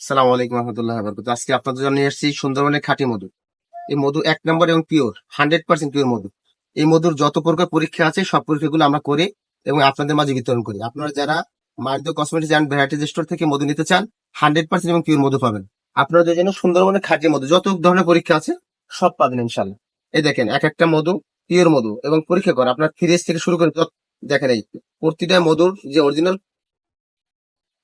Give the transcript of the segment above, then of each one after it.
সালাম আলাইকুম রহমতুল্লাহ বরকত। আজকে আপনাদের জন্য নিয়ে এসেছি সুন্দরবনের খাঁটি মধু। এই মধু 1 নম্বর এবং পিওর, 100% পিওর মধু। এই মধুর যত প্রকার পরীক্ষা আছে সব পরীক্ষাগুলো আমরা করি এবং আপনাদের মাঝে বিতরণ করি। আপনারা যারা মার্দ কসমেটিক্স অ্যান্ড ভ্যারাইটিজ স্টোর থেকে মধু নিতে চান, 100% এবং পিওর মধু পাবেন। আপনাদের জন্য সুন্দরবনের খাঁটি মধু যত ধরনের পরীক্ষা আছে সব পাবেন ইনশাল্লাহ। এই দেখেন এক একটা মধু পিওর মধু এবং পরীক্ষা করা আপনার ফ্রিজ থেকে শুরু করে দেখেন এই প্রতিটা মধুর যে অরিজিনাল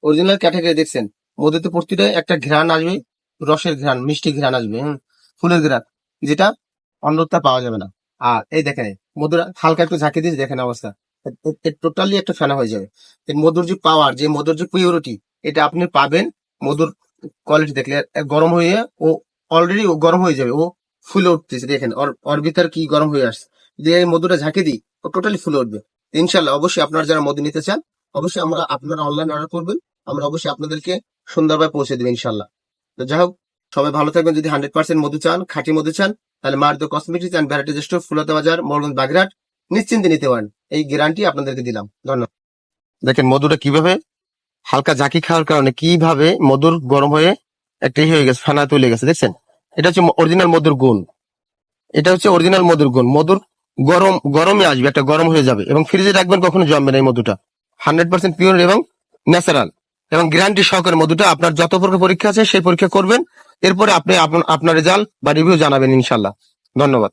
অরিজিনাল ক্যাটাগরি দেখছেন। মধুতে প্রতিটা একটা ঘ্রাণ আসবে, রসের ঘ্রাণ, মিষ্টি ঘ্রাণ আসবে, ফুলের ঘ্রাণ, যেটা অন্যথা পাওয়া যাবে না। আর এই দেখেন মধুর হালকা একটু ঝাঁকি দিয়ে দেখেন অবস্থা, টোটালি একটা ফেনা হয়ে যাবে। এর মধুর যে পাওয়ার, যে মধুর যে পিউরিটি, এটা আপনি পাবেন মধুর কোয়ালিটি দেখলে। গরম হয়ে ও অলরেডি ও গরম হয়ে যাবে, ও ফুলে উঠতেছে দেখেন, ওর ভিতর কি গরম হয়ে আসছে। যে এই মধুটা ঝাঁকি দিই ও টোটালি ফুলে উঠবে ইনশাল্লাহ। অবশ্যই আপনারা যারা মধু নিতে চান, অবশ্যই আপনারা অনলাইন অর্ডার করবেন, আমরা অবশ্যই আপনাদেরকে সুন্দরভাবে পৌঁছে দেবো ইনশাল্লাহ। তো যাই হোক, সবাই ভালো থাকবেন। যদি 100% মধু চান, খাঁটি মধু চান, তাহলে মার্দ কসমেটিক্স অ্যান্ড ভ্যারাইটিজ স্টোর, ফুলতা বাজার, মোরগঞ্জ, বাগেরহাট, নিশ্চিন্তে নিতে পারেন। এই গ্যারান্টি আপনাদেরকে দিলাম। ধন্যবাদ। দেখেন মধুটা কিভাবে হালকা জাকি খাওয়ার কারণে কিভাবে মধুর গরম হয়ে একটা হয়ে গেছে, ফেনা তুলে গেছে, দেখছেন? এটা হচ্ছে অরিজিনাল মধুর গুণ। এটা হচ্ছে অরিজিনাল মধুর গুণ। মধুর গরমে আসবে, একটা গরম হয়ে যাবে এবং ফ্রিজে রাখবেন, কখনো জমবে না। এই মধুটা 100% পিওর এবং ন্যাচারাল এবং গ্যারান্টি সহকারে মধুটা। আপনার যত প্রকার পরীক্ষা আছে সেই পরীক্ষা করবেন, এরপরে আপনি আপনার রেজাল্ট বা রিভিউ জানাবেন ইনশাল্লাহ। ধন্যবাদ।